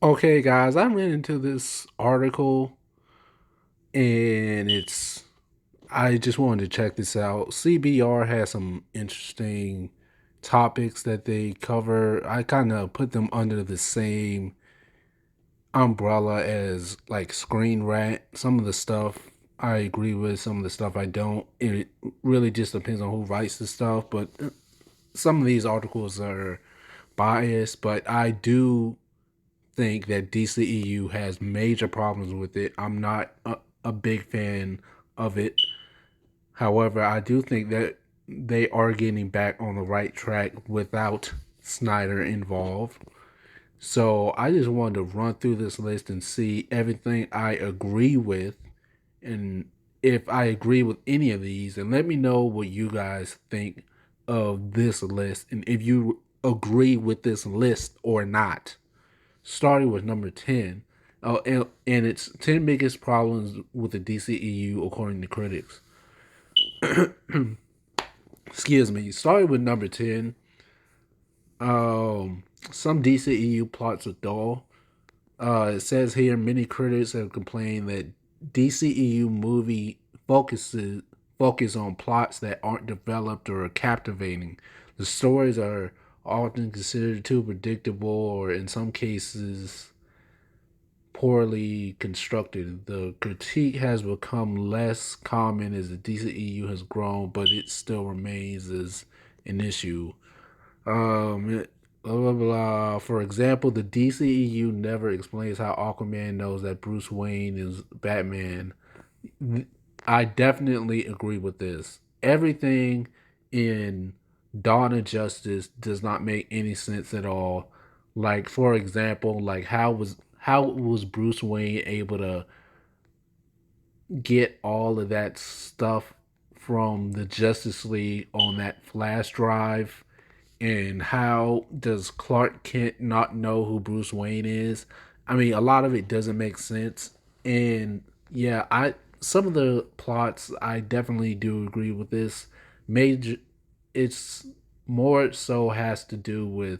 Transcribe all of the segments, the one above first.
Okay, guys, I ran into this article and I just wanted to check this out. CBR has some interesting topics that they cover. I kind of put them under the same umbrella as like Screen Rant. Some of the stuff I agree with, some of the stuff I don't. It really just depends on who writes the stuff, but some of these articles are biased, but I do think that DCEU has major problems with it. I'm not a big fan of it. However, I do think that they are getting back on the right track without Snyder involved. So I just wanted to run through this list and see everything I agree with and if I agree with any of these, and let me know what you guys think of this list and if you agree with this list or not. Starting with number 10. And it's 10 biggest problems with the DCEU according to critics. Excuse me. Starting with number 10. Some DCEU plots are dull. It says here many critics have complained that DCEU movie focuses focus on plots that aren't developed or captivating. The stories are often considered too predictable or in some cases poorly constructed. The critique has become less common as the DCEU has grown, but it still remains as an issue. Blah, blah, blah. For example, the DCEU never explains how Aquaman knows that Bruce Wayne is Batman. I definitely agree with this. Everything in Dawn of Justice does not make any sense at all. Like for example, like how was Bruce Wayne able to get all of that stuff from the Justice League on that flash drive? And how does Clark Kent not know who Bruce Wayne is? I mean, a lot of it doesn't make sense. And yeah, I some of the plots I definitely do agree with this. Major it's more so has to do with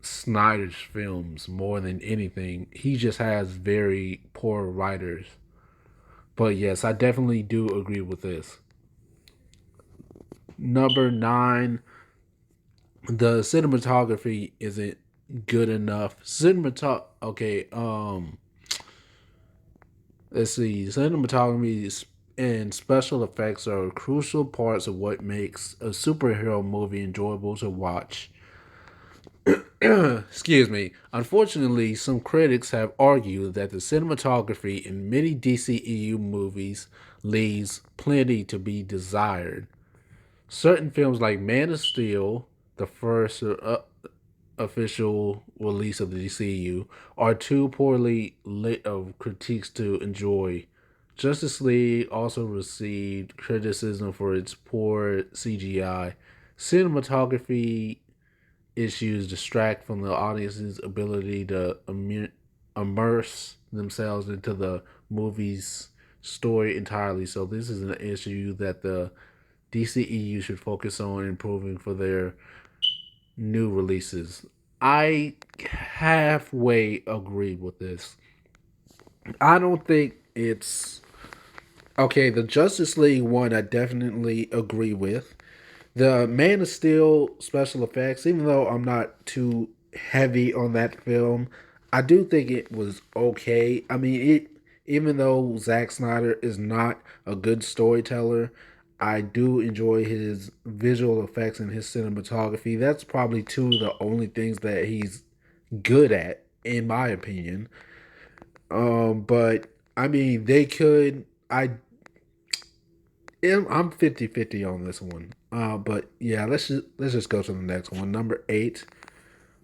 Snyder's films more than anything. He just has very poor writers. But yes, I definitely do agree with this. Number 9, the cinematography isn't good enough. Okay, let's see. Cinematography and special effects are crucial parts of what makes a superhero movie enjoyable to watch. Excuse me. Unfortunately, some critics have argued that the cinematography in many DCEU movies leaves plenty to be desired. Certain films like Man of Steel, the first official release of the DCU, are too poorly lit of critiques to enjoy. Justice League also received criticism for its poor CGI. Cinematography issues distract from the audience's ability to immerse themselves into the movie's story entirely. So this is an issue that the DCEU should focus on improving for their new releases. I halfway agree with this. I don't think it's okay. The Justice League one, I definitely agree with. The Man of Steel special effects, even though I'm not too heavy on that film, I do think it was okay. I mean, it even though Zack Snyder is not a good storyteller, I do enjoy his visual effects and his cinematography. That's probably two of the only things that he's good at, in my opinion. But I mean, they could. I'm 50-50 on this one. But yeah, let's just go to the next one. Number 8.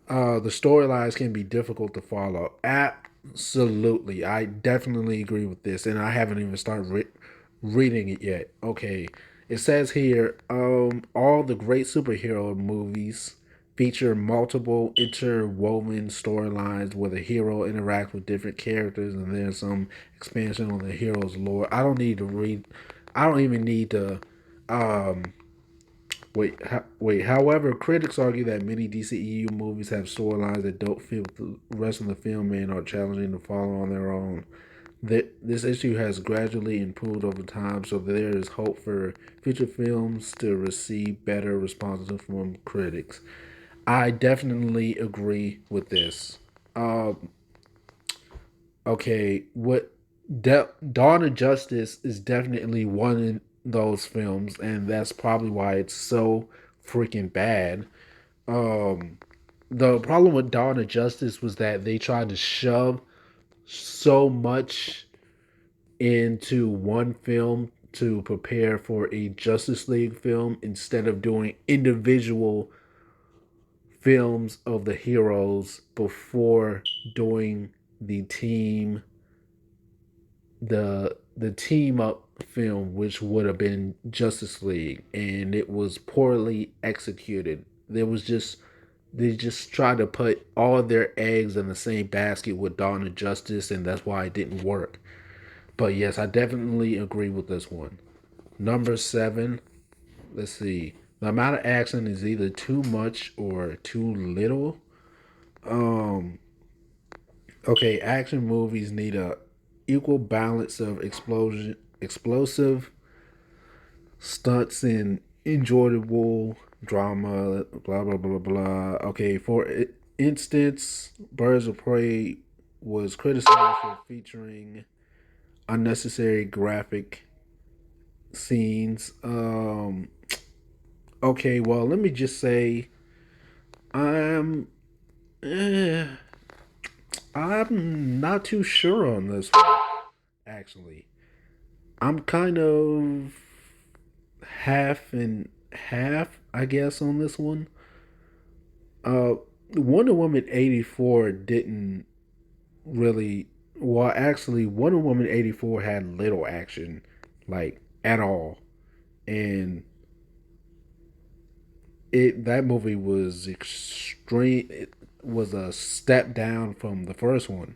The storylines can be difficult to follow. Absolutely, I definitely agree with this, and I haven't even started reading it yet. Okay, it says here, all the great superhero movies feature multiple interwoven storylines where the hero interacts with different characters, and there's some expansion on the hero's lore. I don't even need to um Wait. However, critics argue that many DCEU movies have storylines that don't fit with the rest of the film and are challenging to follow on their own. This issue has gradually improved over time, so there is hope for future films to receive better responses from critics. I definitely agree with this. Um, okay, Dawn of Justice is definitely one of those films, and that's probably why it's so freaking bad. Um, the problem with Dawn of Justice was that they tried to shove so much into one film to prepare for a Justice League film instead of doing individual films of the heroes before doing the the team up film, which would have been Justice League, and it was poorly executed. They just tried to put all their eggs in the same basket with Dawn of Justice, and that's why it didn't work. But yes, I definitely agree with this one. Number seven, let's see. The amount of action is either too much or too little. Um, okay, action movies need a equal balance of explosive stunts and enjoyable drama. Blah blah blah blah. Okay, for instance, Birds of Prey was criticized for featuring unnecessary graphic scenes. Okay, well, let me just say I'm eh, I'm not too sure on this one. Actually, I'm kind of half and half, I guess, on this one. Uh, Wonder Woman 84 didn't really. Well, actually, Wonder Woman 84 had little action, like at all, and it that movie was extreme. It was a step down from the first one.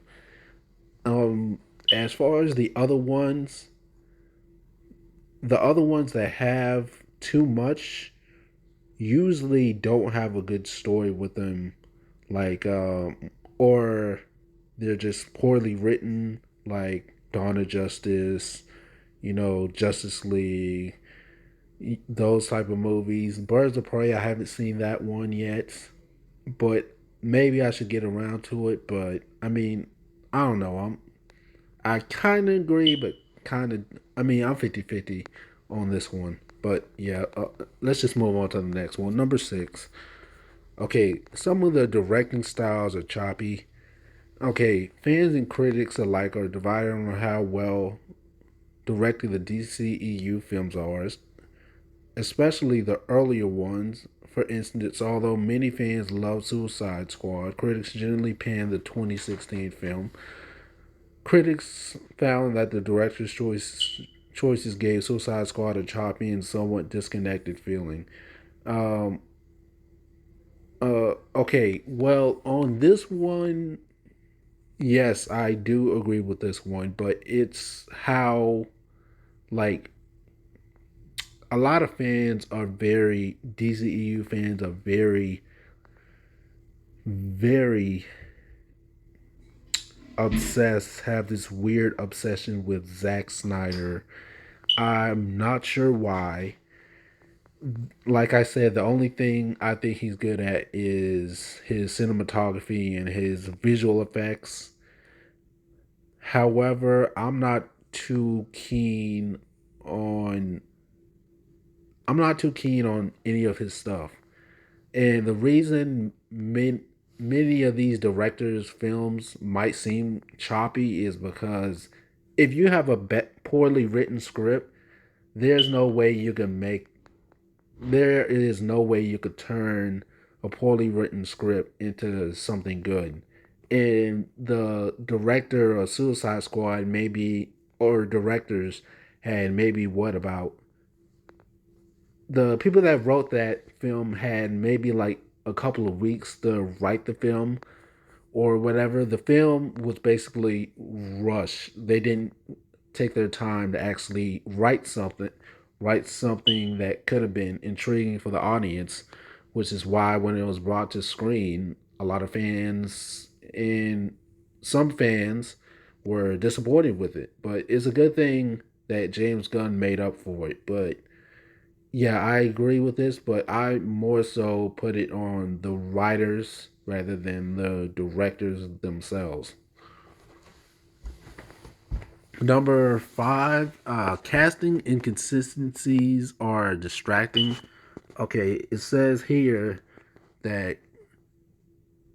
Um, as far as the other ones that have too much usually don't have a good story with them, like or they're just poorly written, like Dawn of Justice, Justice League, those type of movies. Birds of Prey, I haven't seen that one yet, but maybe I should get around to it. But I mean, I don't know. I kind of agree, but kind of. I mean, I'm 50-50 on this one. But yeah, let's just move on to the next one. Number six. Okay, some of the directing styles are choppy. Okay, fans and critics alike are divided on how well directed the DCEU films are, especially the earlier ones. For instance, although many fans love Suicide Squad, critics generally pan the 2016 film. Critics found that the director's choices gave Suicide Squad a choppy and somewhat disconnected feeling. Um, okay, well, on this one, yes, I do agree with this one, but it's how, like, a lot of fans are very, DCEU fans are very, very obsessed, have this weird obsession with Zack Snyder. I'm not sure why. Like I said, the only thing I think he's good at is his cinematography and his visual effects. However, on I'm not too keen on any of his stuff. And the reason many of these directors' films might seem choppy is because if you have a poorly written script, there's no way you can make there is no way you could turn a poorly written script into something good. And the director of Suicide Squad maybe or directors had maybe what about the people that wrote that film had maybe like a couple of weeks to write the film or whatever. The film was basically rushed. They didn't take their time to actually write something write something that could have been intriguing for the audience, which is why when it was brought to screen, a lot of fans and some fans were disappointed with it. But it's a good thing that James Gunn made up for it. But yeah, I agree with this, but I more so put it on the writers rather than the directors themselves. Number five, casting inconsistencies are distracting. Okay, it says here that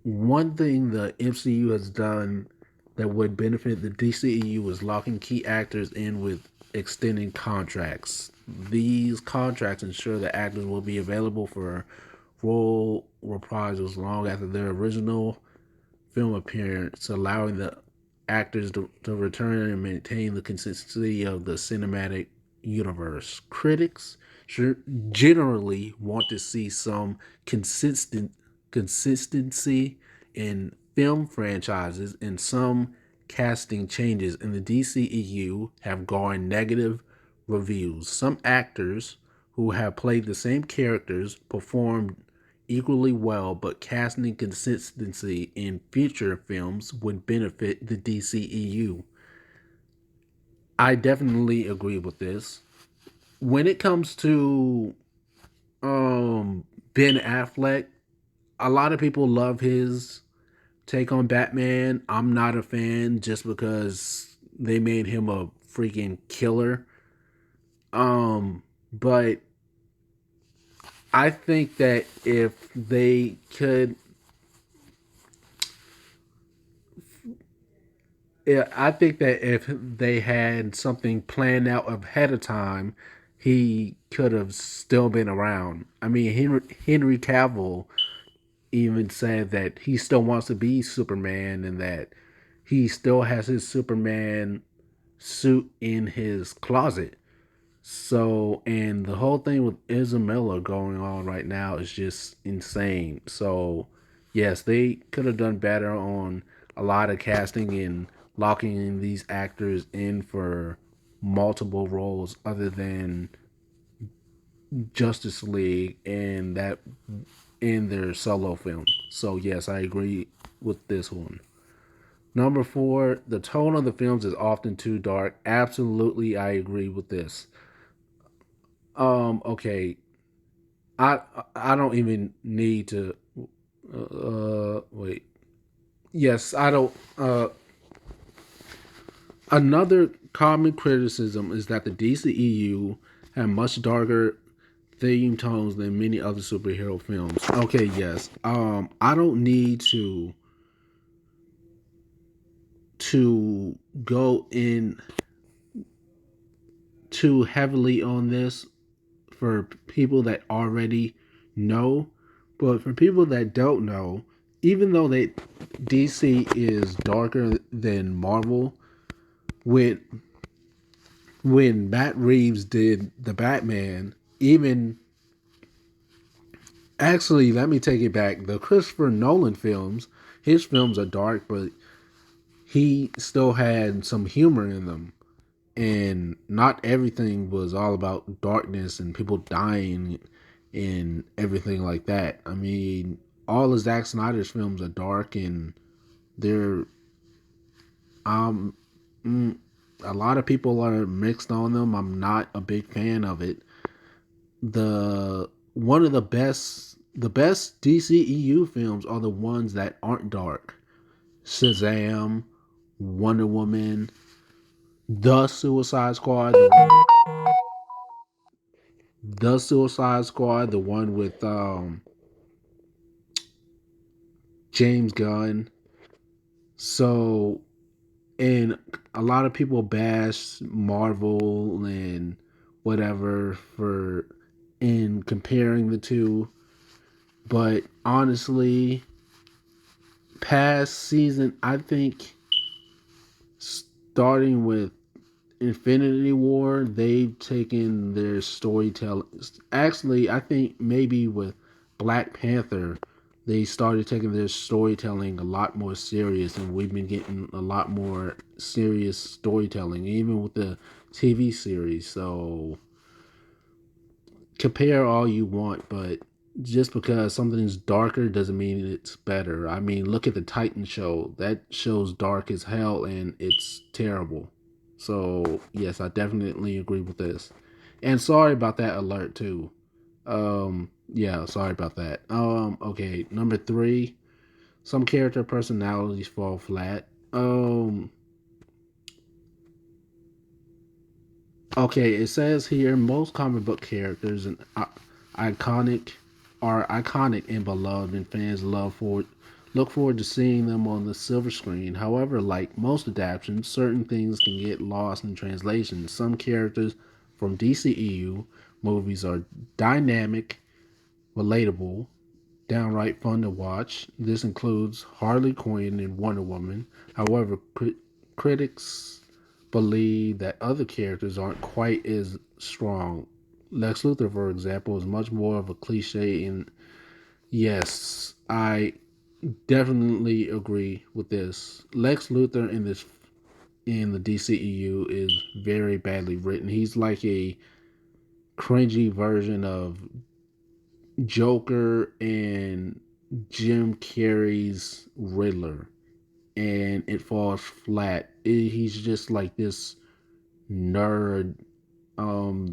one thing the MCU has done that would benefit the DCEU is locking key actors in with extending contracts. These contracts ensure that actors will be available for role reprisals long after their original film appearance, allowing the actors to return and maintain the consistency of the cinematic universe. Critics generally want to see some consistency in film franchises, and some casting changes in the DCEU have garnered negative reviews. Some actors who have played the same characters performed equally well, but casting consistency in future films would benefit the DCEU. I definitely agree with this. When it comes to Ben Affleck, a lot of people love his take on Batman. I'm not a fan just because they made him a freaking killer. But I think that if they could, yeah, I think that if they had something planned out ahead of time, he could have still been around. I mean, Henry Cavill even said that he still wants to be Superman and that he still has his Superman suit in his closet. So, and the whole thing with Ezra Miller going on right now is just insane. So, yes, they could have done better on a lot of casting and locking these actors in for multiple roles other than Justice League and that in their solo film. So, yes, I agree with this one. Number four, the tone of the films is often too dark. Absolutely, I agree with this. Okay, I I don't even need to. Wait. Yes, I don't. Another common criticism is that the DCEU have much darker theme tones than many other superhero films. Okay, yes. I don't need to go in too heavily on this for people that already know, but for people that don't know, even though they DC is darker than Marvel, when Matt Reeves did the Batman, even actually let me take it back. The Christopher Nolan films, his films are dark, but he still had some humor in them. And not everything was all about darkness and people dying and everything like that. I mean, all of Zack Snyder's films are dark and they're um mm, a lot of people are mixed on them. I'm not a big fan of it. The one of the best DCEU films are the ones that aren't dark. Shazam, Wonder Woman, The Suicide Squad, the one with James Gunn. So, and a lot of people bash Marvel and whatever for in comparing the two, but honestly, past season, I think starting with Infinity War, they've taken their storytelling. Actually, I think maybe with Black Panther, they started taking their storytelling a lot more serious, and we've been getting a lot more serious storytelling, even with the TV series. So, compare all you want, but just because something's darker doesn't mean it's better. I mean, look at the Titan show. That show's dark as hell and it's terrible. So, yes, I definitely agree with this. And sorry about that alert too. Yeah, sorry about that. Okay, number 3, some character personalities fall flat. Okay, it says here most comic book characters and iconic are iconic and beloved, and fans look forward to seeing them on the silver screen. However, like most adaptations, certain things can get lost in translation. Some characters from DCEU movies are dynamic, relatable, downright fun to watch. This includes Harley Quinn and Wonder Woman. However, critics believe that other characters aren't quite as strong. Lex Luthor, for example, is much more of a cliche, and yes, I definitely agree with this. Lex Luthor in the DCEU is very badly written. He's like a cringy version of Joker and Jim Carrey's Riddler, and it falls flat. He's just like this nerd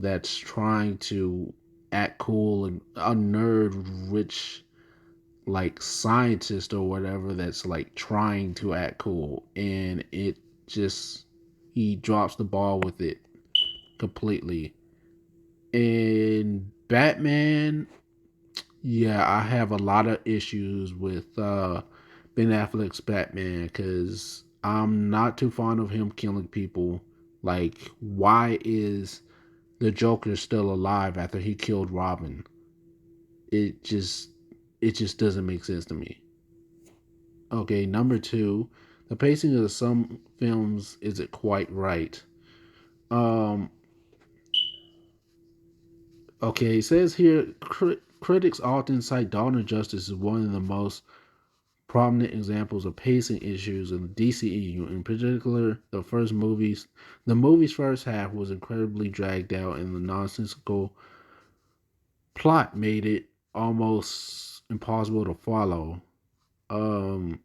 that's trying to act cool, and a nerd rich like scientist or whatever that's like trying to act cool, and it just he drops the ball with it completely. And Batman, yeah, I have a lot of issues with Ben Affleck's Batman because I'm not too fond of him killing people. Like, why is the Joker still alive after he killed Robin? It just it just doesn't make sense to me. Okay, number 2, the pacing of some films isn't quite right. Um, okay, it says here critics often cite Dawn of Justice as one of the most prominent examples of pacing issues in the DCEU. In particular, the movie's first half was incredibly dragged out, and the nonsensical plot made it almost impossible to follow. Um,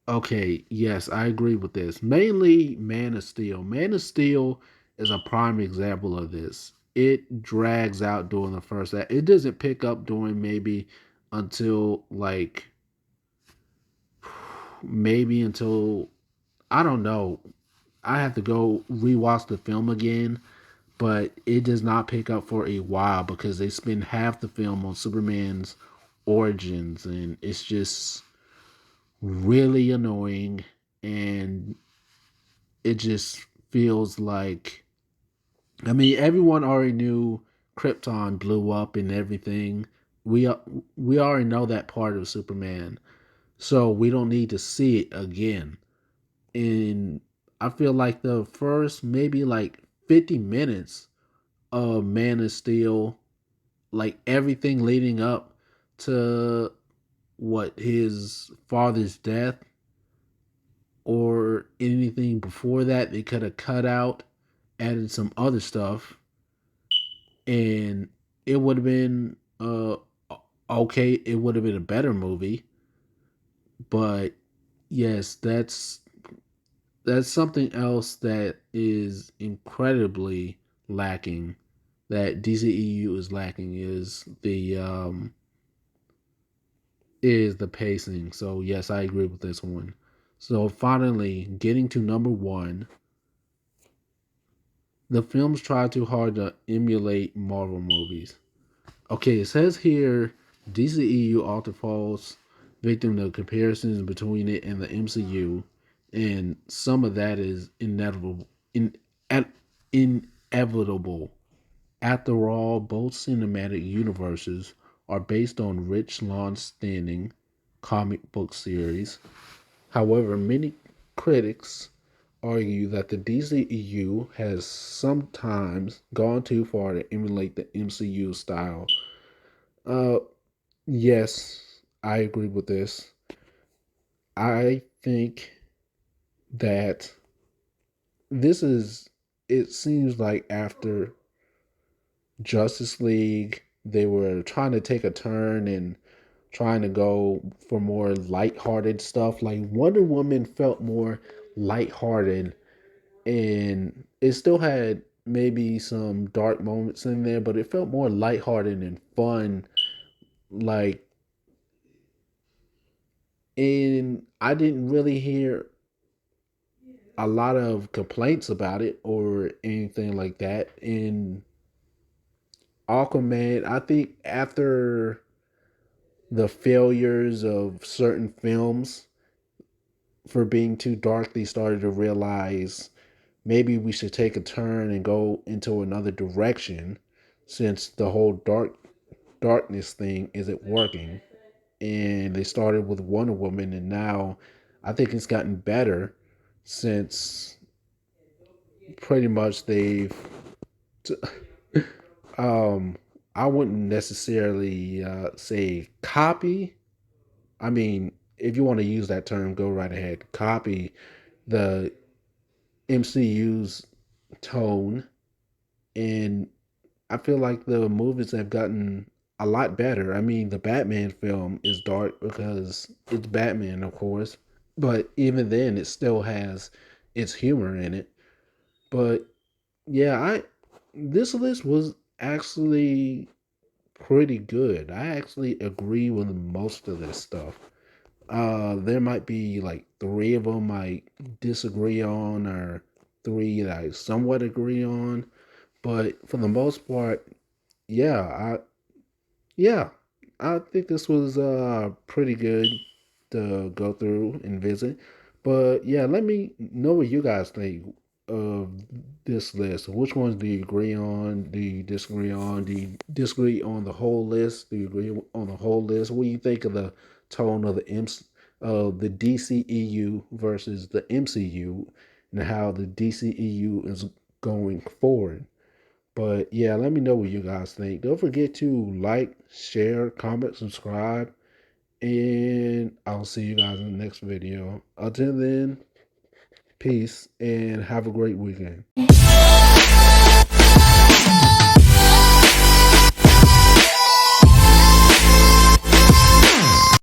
okay, yes, I agree with this. Mainly Man of Steel. Man of Steel is a prime example of this. It drags out during the first act. It doesn't pick up during maybe until like maybe until I don't know. I have to go rewatch the film again, but it does not pick up for a while because they spend half the film on Superman's origins, and it's just really annoying, and it just feels like I mean everyone already knew Krypton blew up and everything. We we already know that part of Superman, so we don't need to see it again. And I feel like the first maybe like 50 minutes of Man of Steel, like everything leading up to what his father's death or anything before that, they could have cut out, added some other stuff, and it would have been okay. It would have been a better movie, but yes, that's something else that is incredibly lacking that DCEU is lacking is the pacing. So yes, I agree with this one. So finally, getting to number 1, the films try too hard to emulate Marvel movies. Okay, it says here DCEU often falls victim to comparisons between it and the MCU, and some of that is at, inevitable. After all, both cinematic universes are based on rich, long-standing comic book series. However, many critics argue that the DCEU has sometimes gone too far to emulate the MCU style. Uh, yes, I agree with this. I think that this is, it seems like after. Justice League, they were trying to take a turn and trying to go for more lighthearted stuff. Like Wonder Woman felt more lighthearted, and it still had maybe some dark moments in there, but it felt more lighthearted and fun. Like, and I didn't really hear a lot of complaints about it or anything like that. In Aquaman, I think after the failures of certain films for being too dark, they started to realize maybe we should take a turn and go into another direction since the whole darkness thing isn't working. And they started with Wonder Woman, and now I think it's gotten better since pretty much they've um I wouldn't necessarily say copy. I mean, if you want to use that term, go right ahead. Copy the MCU's tone, and I feel like the movies have gotten a lot better. I mean, the Batman film is dark because it's Batman, of course, but even then, it still has its humor in it. But yeah, I this list was actually pretty good. I actually agree with most of this stuff. There might be like three of them I disagree on, or three that I somewhat agree on. But for the most part, yeah, yeah, I think this was pretty good to go through and visit. But yeah, let me know what you guys think of this list. Which ones do you agree on? Do you disagree on? Do you disagree on the whole list? Do you agree on the whole list? What do you think of the tone of the DCEU versus the MCU, and how the DCEU is going forward? But yeah, let me know what you guys think. Don't forget to like, share, comment, subscribe, and I'll see you guys in the next video. Until then, peace and have a great weekend.